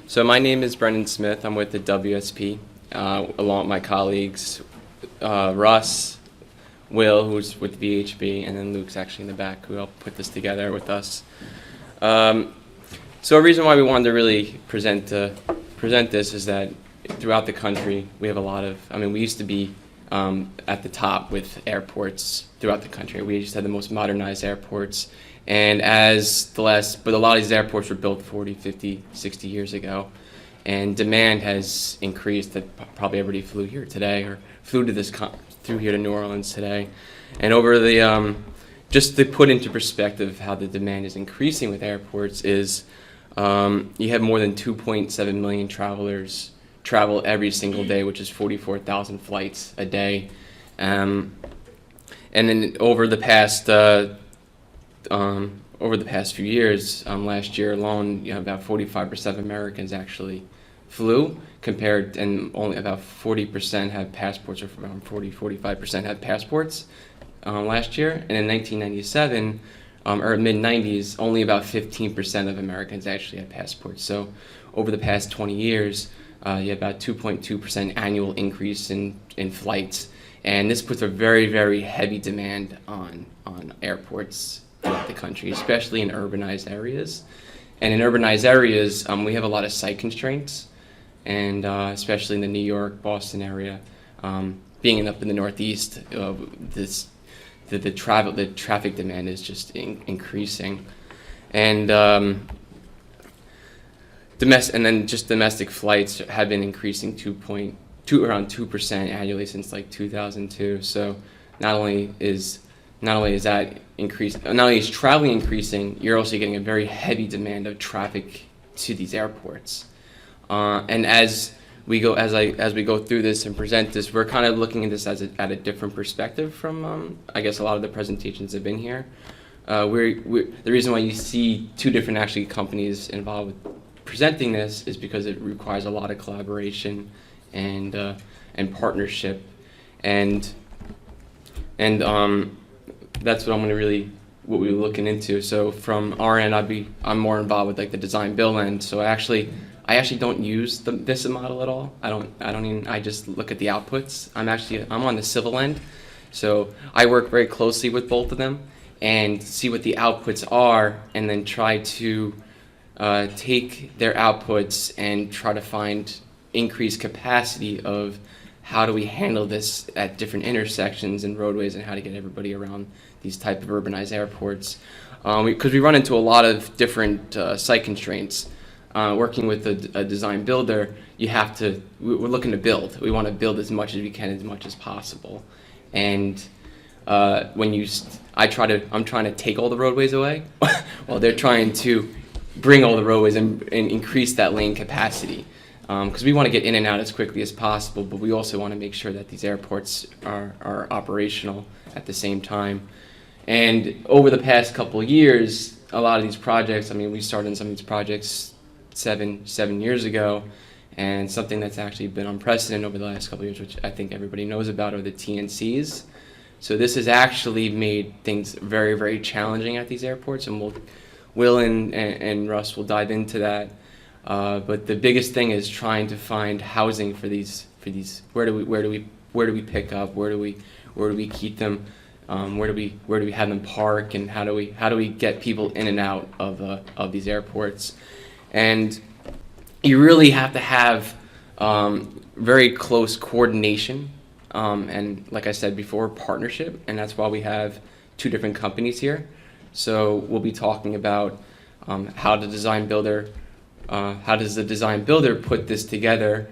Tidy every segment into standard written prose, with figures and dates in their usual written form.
So my name is Brendan Smith. I'm with the WSP, along with my colleagues, Russ, Will, who's with VHB, and then Luke's actually in the back, who helped put this together with us. So a reason why we wanted to really present this is that throughout the country, we have a lot of, we used to be at the top with airports throughout the country. We just had the most modernized airports. And but a lot of these airports were built 40, 50, 60 years ago. And demand has increased. That probably everybody flew here today or flew to through here to New Orleans today. And over the, just to put into perspective how the demand is increasing with airports is you have more than 2.7 million travelers travel every single day, which is 44,000 flights a day. And then over the past few years, last year alone, about 45% of Americans actually flew, and only about 40% have passports, or around 45% had passports last year. And in 1997, or mid-90s, only about 15% of Americans actually had passports. So over the past 20 years, you have about 2.2% annual increase in flights. And this puts a very, very heavy demand on airports throughout the country, especially in urbanized areas. And in urbanized areas, we have a lot of site constraints, and especially in the New York, Boston area. Being up in the Northeast, the traffic demand is just increasing, and domestic flights have been increasing around 2% annually since like 2002. So not only is traveling increasing, you're also getting a very heavy demand of traffic to these airports. And as we go through this and present this, we're kind of looking at this at a different perspective from I guess a lot of the presentations have been here. The reason why you see two different actually companies involved with presenting this is because it requires a lot of collaboration and partnership, and that's what what we're looking into. So from our end, I'm more involved with like the design build end. So I actually don't use this model at all. I just look at the outputs. I'm on the civil end. So I work very closely with both of them and see what the outputs are, and then try to take their outputs and try to find increased capacity of how do we handle this at different intersections and roadways, and how to get everybody around these type of urbanized airports. Because we run into a lot of different site constraints. Working with a design builder, we're looking to build. We want to build as much as we can, as much as possible. And I'm trying to take all the roadways away, while they're trying to bring all the roadways and increase that lane capacity. Because we want to get in and out as quickly as possible, but we also want to make sure that these airports are operational at the same time. And over the past couple of years, a lot of these projects, we started in some of these projects seven years ago, and something that's actually been unprecedented over the last couple of years, which I think everybody knows about, are the TNCs. So this has actually made things very, very challenging at these airports, and Will and Russ will dive into that. But the biggest thing is trying to find housing for these. Where do we pick up? Where do we keep them? Where do we have them park? And how do we get people in and out of these airports? And you really have to have very close coordination, and like I said before, partnership. And that's why we have two different companies here. So we'll be talking about how does the design builder put this together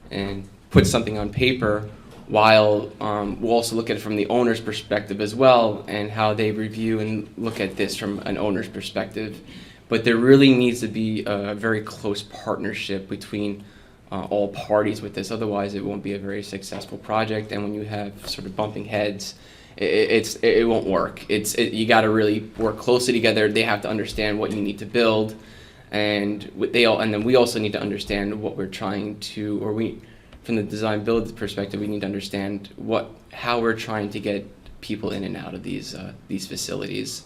and put something on paper, while we'll also look at it from the owner's perspective as well, and how they review and look at this from an owner's perspective. But there really needs to be a very close partnership between all parties with this. Otherwise, it won't be a very successful project. And when you have sort of bumping heads, it won't work. You got to really work closely together. They have to understand what you need to build, and then we also need to understand what we're trying to, from the design build perspective, we need to understand how we're trying to get people in and out of these facilities.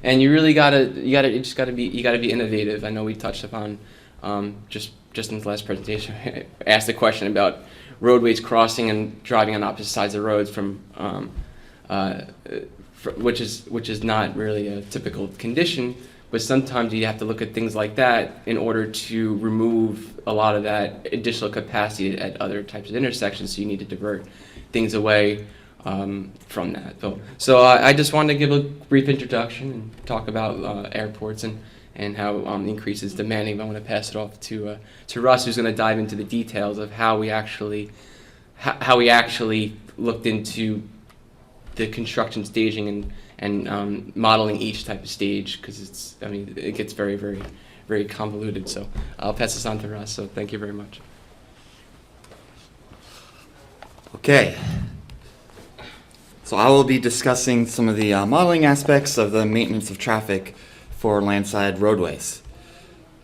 And you really gotta be innovative. I know we touched upon just in the last presentation, I asked a question about roadways crossing and driving on opposite sides of roads which is not really a typical condition, but sometimes you have to look at things like that in order to remove a lot of that additional capacity at other types of intersections, so you need to divert things away from that. So I just wanted to give a brief introduction and talk about airports and how increase is demanding. But I want to pass it off to Russ, who's going to dive into the details of how we actually looked into the construction staging and modeling each type of stage, because it gets very, very, very convoluted. So I'll pass this on to Russ. So thank you very much. Okay. So I will be discussing some of the modeling aspects of the maintenance of traffic for landside roadways.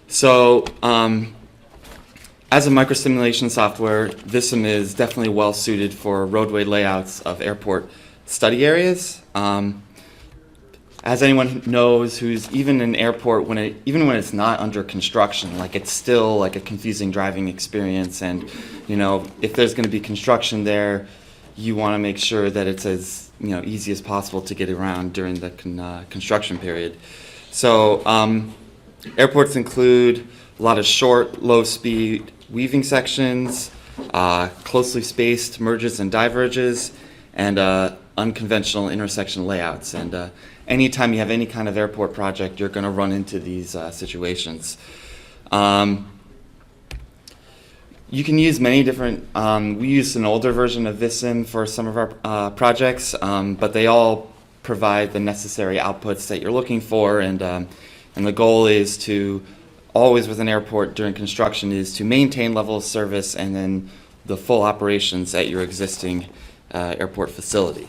So as a microsimulation software, Vissim is definitely well suited for roadway layouts of airport study areas. As anyone knows who's even in an airport, even when it's not under construction, like it's still like a confusing driving experience, and if there's going to be construction there, you want to make sure that it's as easy as possible to get around during the construction period. So airports include a lot of short, low-speed weaving sections, closely spaced merges and diverges, and unconventional intersection layouts. And anytime you have any kind of airport project, you're going to run into these situations. You can use many different, we use an older version of Vissim for some of our projects, but they all provide the necessary outputs that you're looking for, and the goal is to always, with an airport during construction, is to maintain level of service and then the full operations at your existing airport facility.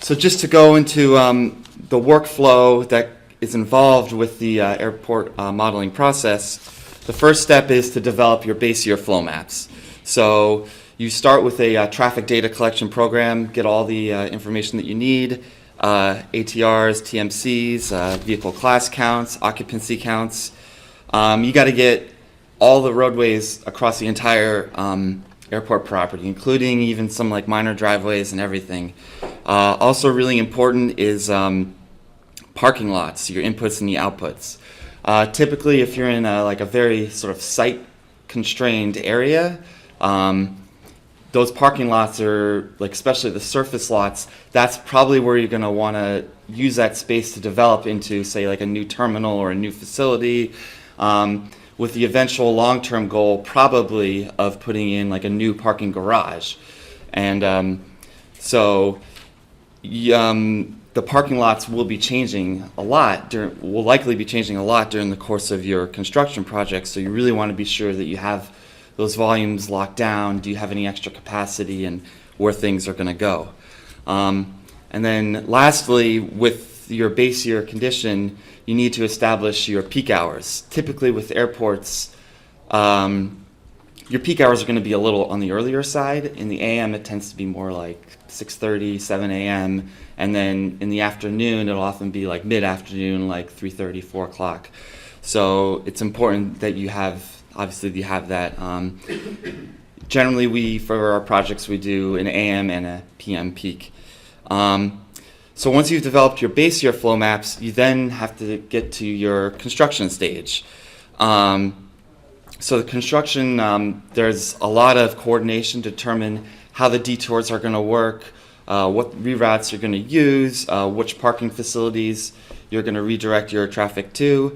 So just to go into the workflow that is involved with the airport modeling process, the first step is to develop your base year flow maps. So you start with a traffic data collection program, get all the information that you need, ATRs, TMCs, vehicle class counts, occupancy counts. You got to get all the roadways across the entire airport property, including even some like minor driveways and everything. Also really important is parking lots, your inputs and the outputs. Typically, if you're in a very sort of site-constrained area, those parking lots are, especially the surface lots, that's probably where you're going to want to use that space to develop into, say, a new terminal or a new facility, with the eventual long-term goal probably of putting in a new parking garage. And so the parking lots will be changing a lot, will likely be changing a lot during the course of your construction project, so you really want to be sure that you have those volumes locked down. Do you have any extra capacity, and where things are going to go? And then lastly, with your base year condition, you need to establish your peak hours. Typically with airports, your peak hours are going to be a little on the earlier side. In the AM, it tends to be more like 6:30, 7 a.m., and then in the afternoon, it'll often be mid-afternoon, 3:30, 4 o'clock. So it's important that you have that. Generally, for our projects, we do an AM and a PM peak. So once you've developed your base year flow maps, you then have to get to your construction stage. So the construction, there's a lot of coordination to determine how the detours are going to work, what reroutes you're going to use, which parking facilities you're going to redirect your traffic to,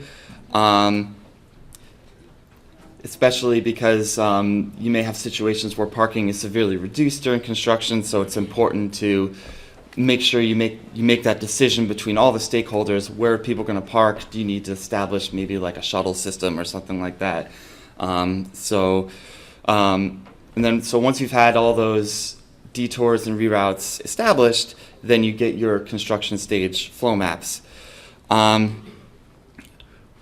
especially because you may have situations where parking is severely reduced during construction, so it's important to make sure you make that decision between all the stakeholders. Where are people going to park? Do you need to establish maybe a shuttle system or something like that? So once you've had all those detours and reroutes established, then you get your construction stage flow maps.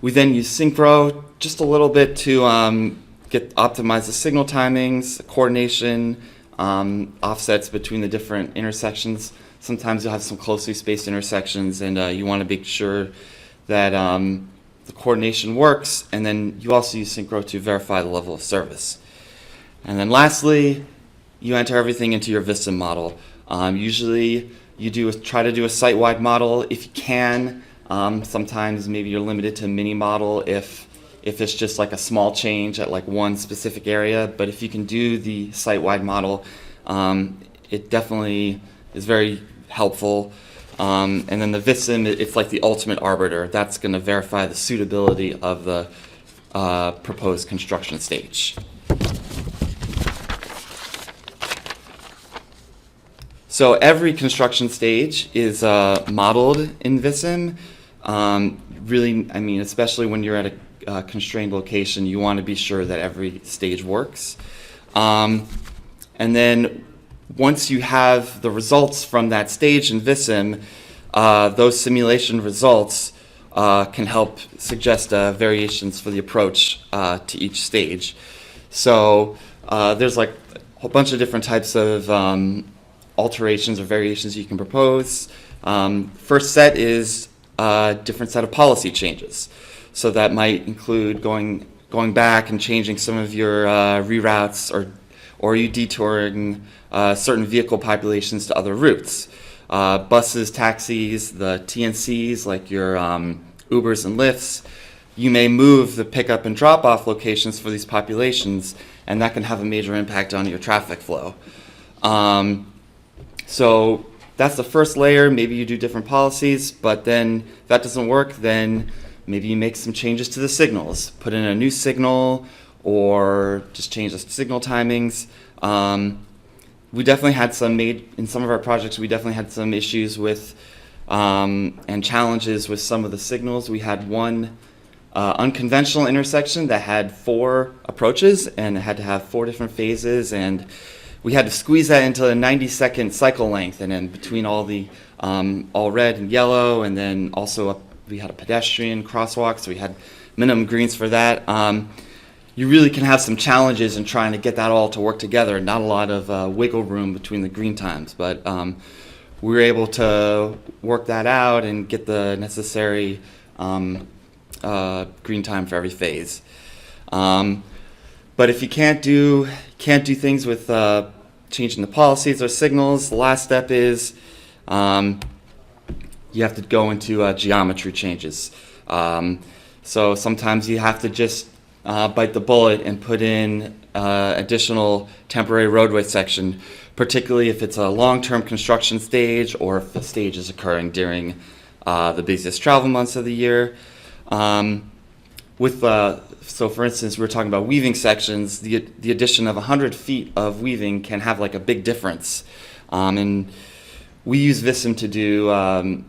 We then use Synchro just a little bit to optimize the signal timings, coordination, offsets between the different intersections. Sometimes you'll have some closely spaced intersections, and you want to make sure that the coordination works, and then you also use Synchro to verify the level of service. And then lastly, you enter everything into your Vissim model. Usually you try to do a site-wide model if you can. Sometimes maybe you're limited to a mini model if it's just like a small change at like one specific area. But if you can do the site-wide model, it definitely is very helpful. And then the Vissim, it's like the ultimate arbiter. That's going to verify the suitability of the proposed construction stage. So every construction stage is modeled in Vissim. Really, I mean, especially when you're at a constrained location, you want to be sure that every stage works. And then once you have the results from that stage in Vissim, those simulation results can help suggest variations for the approach to each stage. So there's like a whole bunch of different types of alterations or variations you can propose. First set is a different set of policy changes. So that might include going back and changing some of your reroutes, or you detouring certain vehicle populations to other routes. Buses, taxis, the TNCs like your Ubers and Lyfts, you may move the pickup and drop-off locations for these populations, and that can have a major impact on your traffic flow. So that's the first layer. Maybe you do different policies, but then if that doesn't work, then maybe you make some changes to the signals. Put in a new signal or just change the signal timings. We definitely had in some of our projects, we definitely had some issues with and challenges with some of the signals. We had one unconventional intersection that had 4 approaches and it had to have 4 different phases, and we had to squeeze that into a 90-second cycle length, and then between all the all red and yellow, and then also we had a pedestrian crosswalk, so we had minimum greens for that. You really can have some challenges in trying to get that all to work together. Not a lot of wiggle room between the green times, but we were able to work that out and get the necessary green time for every phase. But if you can't do things with changing the policies or signals, the last step is you have to go into geometry changes. So sometimes you have to just bite the bullet and put in additional temporary roadway section, particularly if it's a long-term construction stage or if the stage is occurring during the busiest travel months of the year. So for instance, we're talking about weaving sections. The addition of 100 feet of weaving can have like a big difference. And we use Vissim to do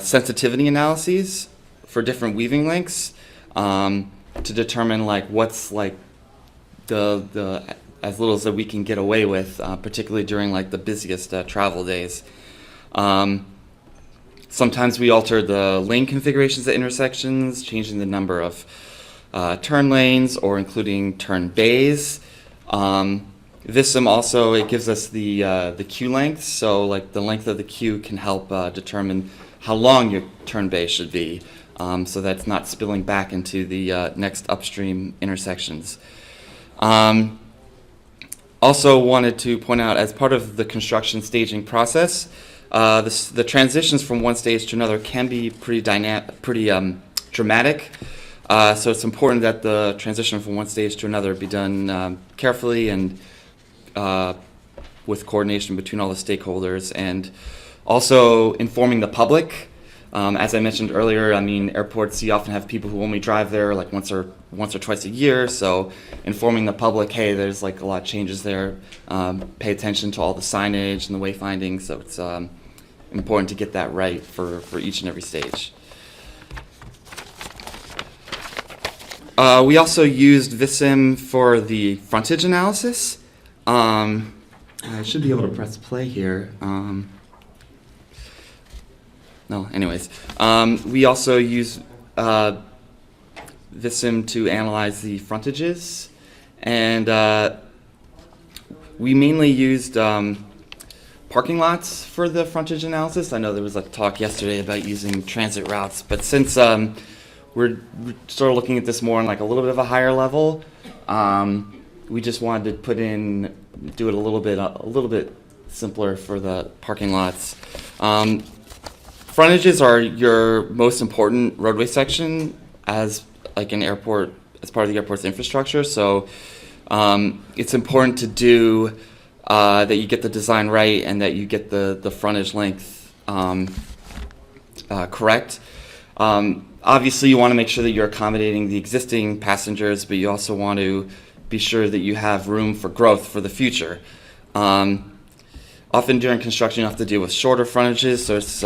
sensitivity analyses for different weaving lengths to determine like what's like the as little as that we can get away with, particularly during like the busiest travel days. Sometimes we alter the lane configurations at intersections, changing the number of turn lanes or including turn bays. Vissim also, it gives us the queue length, so like the length of the queue can help determine how long your turn bay should be, so that's not spilling back into the next upstream intersections. Also wanted to point out, as part of the construction staging process, the transitions from one stage to another can be pretty dramatic. So it's important that the transition from one stage to another be done carefully and with coordination between all the stakeholders, and also informing the public. As I mentioned earlier, I mean, airports, you often have people who only drive there like once or twice a year, so informing the public, hey, there's like a lot of changes there, pay attention to all the signage and the wayfinding, so it's important to get that right for each and every stage. We also used Vissim for the frontage analysis. I should be able to press play here. No, anyways. We also use Vissim to analyze the frontages, and we mainly used parking lots for the frontage analysis. I know there was a talk yesterday about using transit routes, but since we're sort of looking at this more on like a little bit of a higher level. We just wanted to do it a little bit simpler for the parking lots. Frontages are your most important roadway section as like an airport, as part of the airport's infrastructure. So it's important to do that you get the design right and that you get the frontage length correct. Obviously, you want to make sure that you're accommodating the existing passengers, but you also want to be sure that you have room for growth for the future. Often during construction, you have to deal with shorter frontages, so it's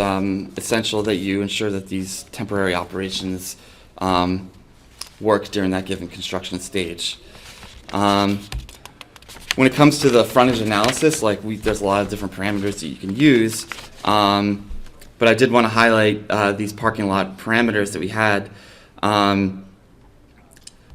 essential that you ensure that these temporary operations work during that given construction stage. When it comes to the frontage analysis, there's a lot of different parameters that you can use, but I did want to highlight these parking lot parameters that we had.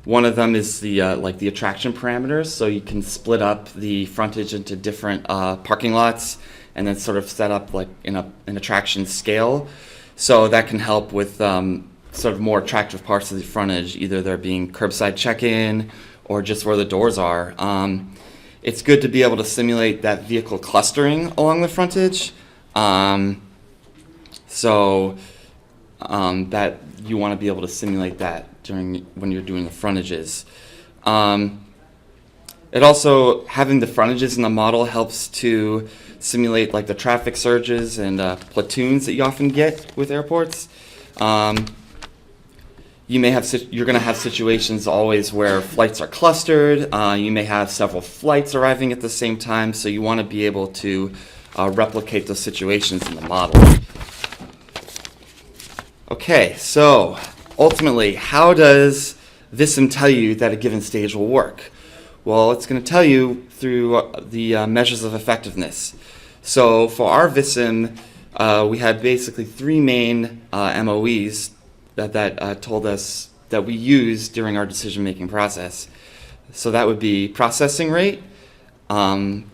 One of them is the attraction parameters, so you can split up the frontage into different parking lots and then sort of set up like in an attraction scale. So that can help with sort of more attractive parts of the frontage, either there being curbside check-in or just where the doors are. It's good to be able to simulate that vehicle clustering along the frontage. That you want to be able to simulate that when you're doing the frontages. It also, having the frontages in the model helps to simulate like the traffic surges and platoons that you often get with airports. You're going to have situations always where flights are clustered. You may have several flights arriving at the same time, so you want to be able to replicate those situations in the model. Okay, so ultimately, how does VISM tell you that a given stage will work? Well, it's going to tell you through the measures of effectiveness. So for our VISM, we had basically three main MOEs that told us that we use during our decision-making process. So that would be processing rate,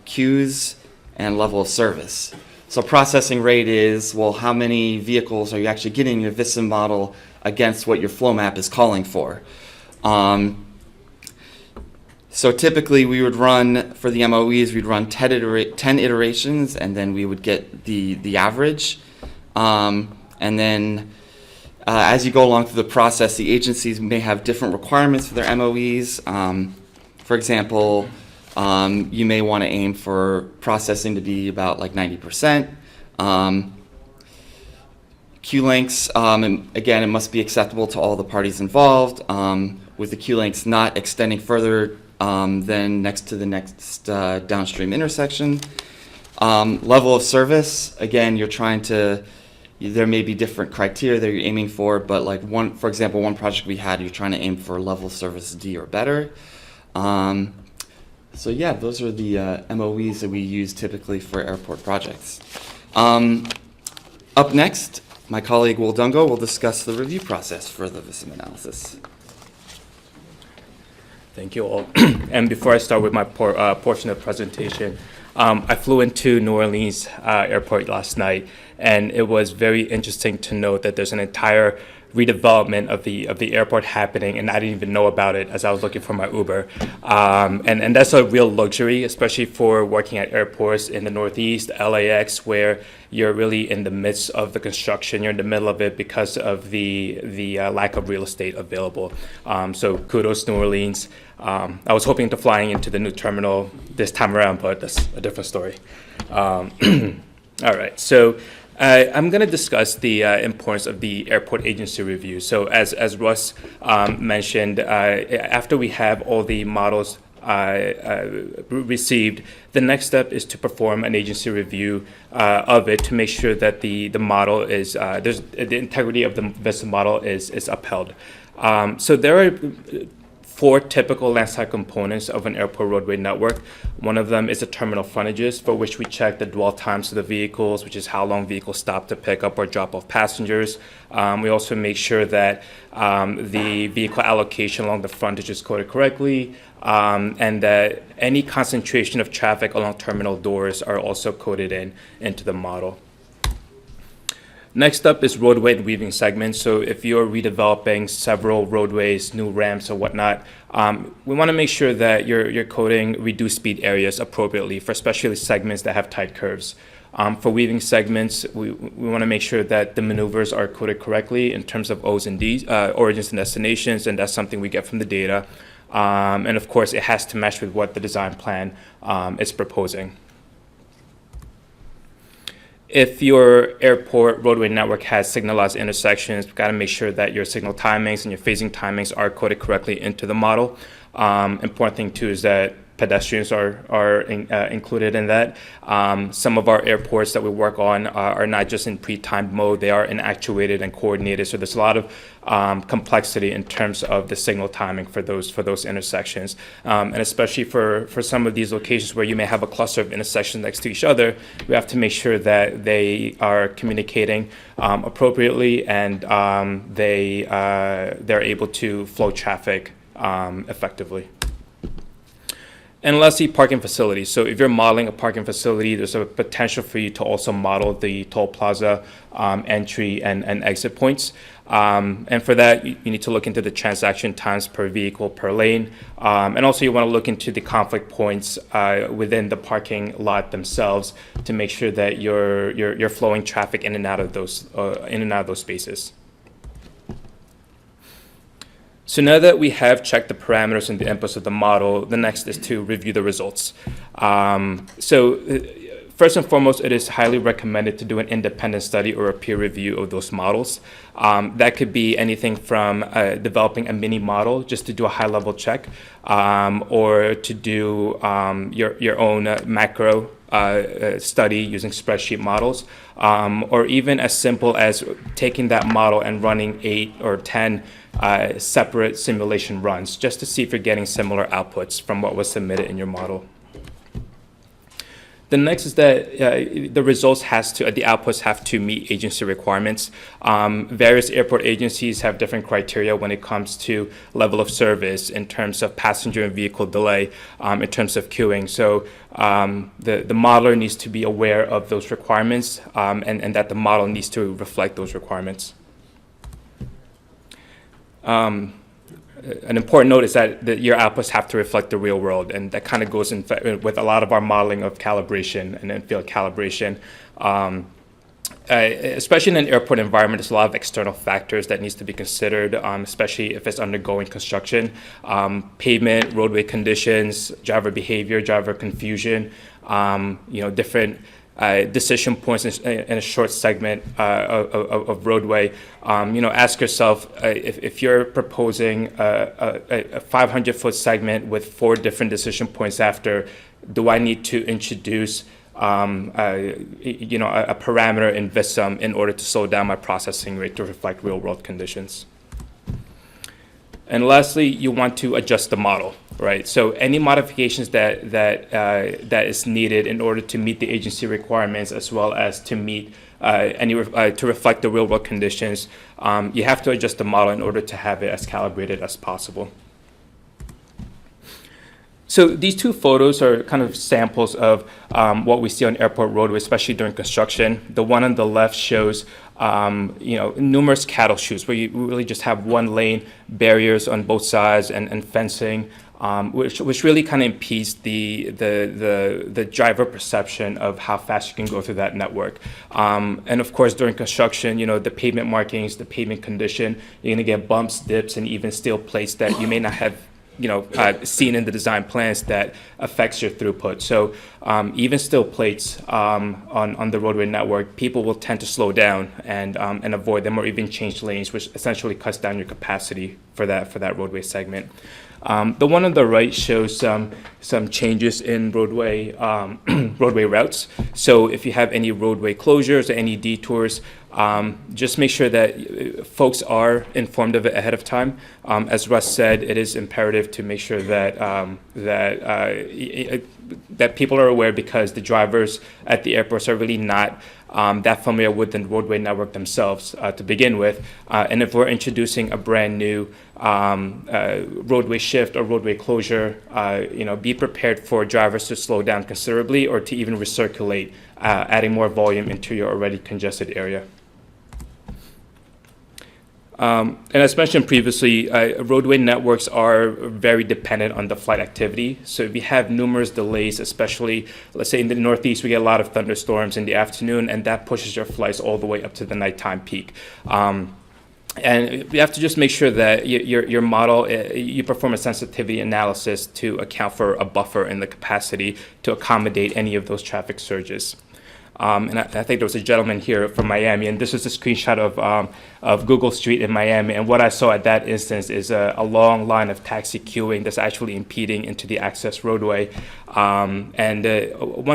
queues, and level of service. So processing rate is, well, how many vehicles are you actually getting in your VISM model against what your flow map is calling for? So typically we would run, for the MOEs, we'd run 10 iterations, and then we would get the average. And then as you go along through the process, the agencies may have different requirements for their MOEs. For example, you may want to aim for processing to be about like 90%. Queue lengths, and again, it must be acceptable to all the parties involved, with the queue lengths not extending further than next to the next downstream intersection. Level of service, again, there may be different criteria that you're aiming for, but like for example, one project we had, you're trying to aim for level of service D or better. So yeah, those are the MOEs that we use typically for airport projects. Up next, my colleague Will Dungo will discuss the review process for the VISM analysis. Thank you all. And before I start with my portion of the presentation, I flew into New Orleans airport last night, and it was very interesting to note that there's an entire redevelopment of the airport happening, and I didn't even know about it as I was looking for my Uber. And that's a real luxury, especially for working at airports in the Northeast, LAX, where you're really in the midst of the construction. You're in the middle of it because of the lack of real estate available. So kudos New Orleans. I was hoping to flying into the new terminal this time around, but that's a different story. All right, so I'm going to discuss the importance of the airport agency review. So as Russ mentioned, after we have all the models received, the next step is to perform an agency review of it to make sure that the model is, the integrity of the VISM model is upheld. So there are four typical landside components of an airport roadway network. One of them is the terminal frontages, for which we check the dwell times of the vehicles, which is how long vehicles stop to pick up or drop off passengers. We also make sure that the vehicle allocation along the frontage is coded correctly, and that any concentration of traffic along terminal doors are also coded into the model. Next up is roadway and weaving segments. So if you're redeveloping several roadways, new ramps or whatnot, we want to make sure that you're coding reduced speed areas appropriately for especially segments that have tight curves. For weaving segments, we want to make sure that the maneuvers are coded correctly in terms of O's and D's, origins and destinations, and that's something we get from the data. And of course, it has to mesh with what the design plan is proposing. If your airport roadway network has signalized intersections, you've got to make sure that your signal timings and your phasing timings are coded correctly into the model. Important thing too is that pedestrians are included in that. Some of our airports that we work on are not just in pre-timed mode, they are in actuated and coordinated. So there's a lot of complexity in terms of the signal timing for those intersections. And especially for some of these locations where you may have a cluster of intersections next to each other, we have to make sure that they are communicating appropriately and they're able to flow traffic effectively. And lastly, parking facilities. So if you're modeling a parking facility, there's a potential for you to also model the toll plaza entry and exit points. And for that, you need to look into the transaction times per vehicle per lane. And also you want to look into the conflict points within the parking lot themselves to make sure that you're flowing traffic in and out of those spaces. So now that we have checked the parameters and the inputs of the model, the next is to review the results. First and foremost, it is highly recommended to do an independent study or a peer review of those models. That could be anything from developing a mini model just to do a high-level check, or to do your own macro study using spreadsheet models, or even as simple as taking that model and running 8 or 10 separate simulation runs just to see if you're getting similar outputs from what was submitted in your model. The next is that the outputs have to meet agency requirements. Various airport agencies have different criteria when it comes to level of service in terms of passenger and vehicle delay, in terms of queuing. So the modeler needs to be aware of those requirements and that the model needs to reflect those requirements. An important note is that your outputs have to reflect the real world, and that kind of goes in with a lot of our modeling of calibration and in-field calibration. Especially in an airport environment, there's a lot of external factors that needs to be considered, especially if it's undergoing construction. Pavement, roadway conditions, driver behavior, driver confusion, different decision points in a short segment of roadway. Ask yourself if you're proposing a 500-foot segment with 4 different decision points after, do I need to introduce a parameter in VISM in order to slow down my processing rate to reflect real-world conditions? And lastly, you want to adjust the model, right? So any modifications that is needed in order to meet the agency requirements, as well as to meet to reflect the real-world conditions, you have to adjust the model in order to have it as calibrated as possible. So these 2 photos are kind of samples of what we see on airport roadways, especially during construction. The one on the left shows numerous cattle chutes where you really just have one lane, barriers on both sides, and fencing, which really kind of impedes the driver perception of how fast you can go through that network. And of course, during construction, the pavement markings, the pavement condition, you're going to get bumps, dips, and even steel plates that you may not have seen in the design plans that affects your throughput. So even still plates on the roadway network, people will tend to slow down and avoid them, or even change lanes, which essentially cuts down your capacity for that roadway segment. The one on the right shows some changes in roadway routes. So if you have any roadway closures or any detours, just make sure that folks are informed of it ahead of time. As Russ said, it is imperative to make sure that people are aware, because the drivers at the airports are really not that familiar with the roadway network themselves to begin with. And if we're introducing a brand new roadway shift or roadway closure, be prepared for drivers to slow down considerably or to even recirculate, adding more volume into your already congested area. And as mentioned previously, roadway networks are very dependent on the flight activity. So if we have numerous delays, especially, let's say in the Northeast, we get a lot of thunderstorms in the afternoon, and that pushes your flights all the way up to the nighttime peak. And you have to just make sure that your model, you perform a sensitivity analysis to account for a buffer in the capacity to accommodate any of those traffic surges. And I think there was a gentleman here from Miami, and this is a screenshot of Google Street in Miami. And what I saw at that instance is a long line of taxi queuing that's actually impeding into the access roadway. One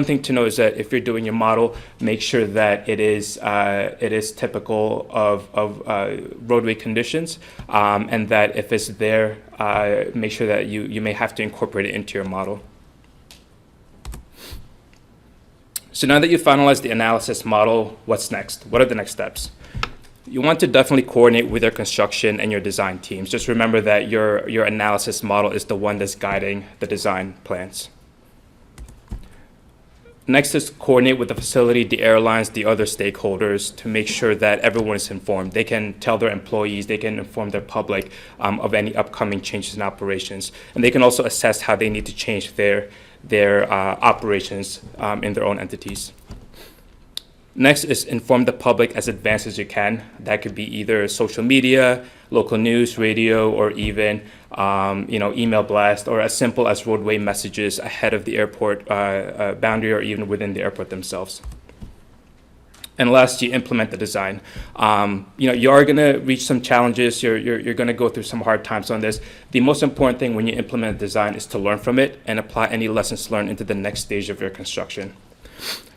thing to know is that if you're doing your model, make sure that it is typical of roadway conditions, and that if it's there, make sure that you may have to incorporate it into your model. So now that you've finalized the analysis model, what's next? What are the next steps? You want to definitely coordinate with your construction and your design teams. Just remember that your analysis model is the one that's guiding the design plans. Next is coordinate with the facility, the airlines, the other stakeholders to make sure that everyone is informed. They can tell their employees, they can inform their public of any upcoming changes in operations. And they can also assess how they need to change their operations in their own entities. Next is inform the public as advanced as you can. That could be either social media, local news, radio, or even email blast, or as simple as roadway messages ahead of the airport boundary or even within the airport themselves. And last, you implement the design. You are going to reach some challenges. You're going to go through some hard times on this. The most important thing when you implement a design is to learn from it and apply any lessons learned into the next stage of your construction.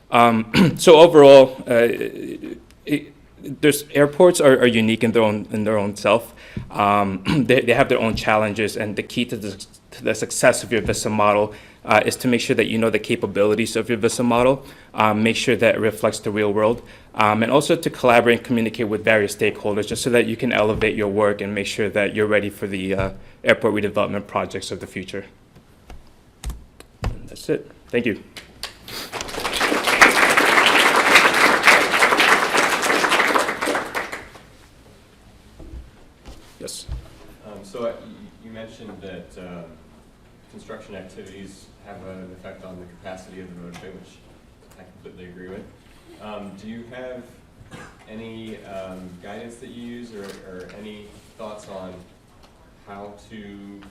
So overall, airports are unique in their own self. They have their own challenges, and the key to the success of your VISA model is to make sure that you know the capabilities of your VISA model, make sure that it reflects the real world, and also to collaborate and communicate with various stakeholders just so that you can elevate your work and make sure that you're ready for the airport redevelopment projects of the future. And that's it. Thank you. Yes. So you mentioned that construction activities have an effect on the capacity of the roadway, which I completely agree with. Do you have any guidance that you use or any thoughts on how to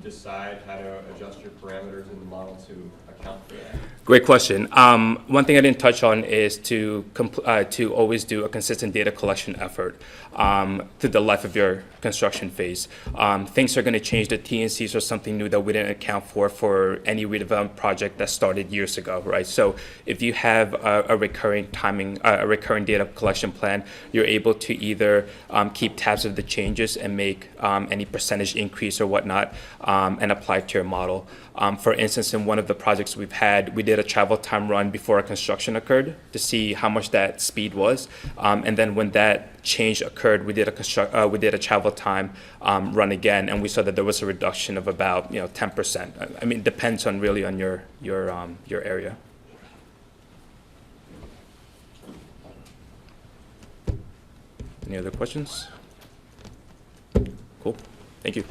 decide how to adjust your parameters in the model to account for that? Great question. One thing I didn't touch on is to always do a consistent data collection effort through the life of your construction phase. Things are going to change. The T&Cs are something new that we didn't account for any redevelopment project that started years ago, right? So if you have a recurring data collection plan, you're able to either keep tabs of the changes and make any percentage increase or whatnot and apply it to your model. For instance, in one of the projects we've had, we did a travel time run before a construction occurred to see how much that speed was. And then when that change occurred, we did a travel time run again, and we saw that there was a reduction of about 10%. I mean, it depends on really on your area. Any other questions? Cool. Thank you.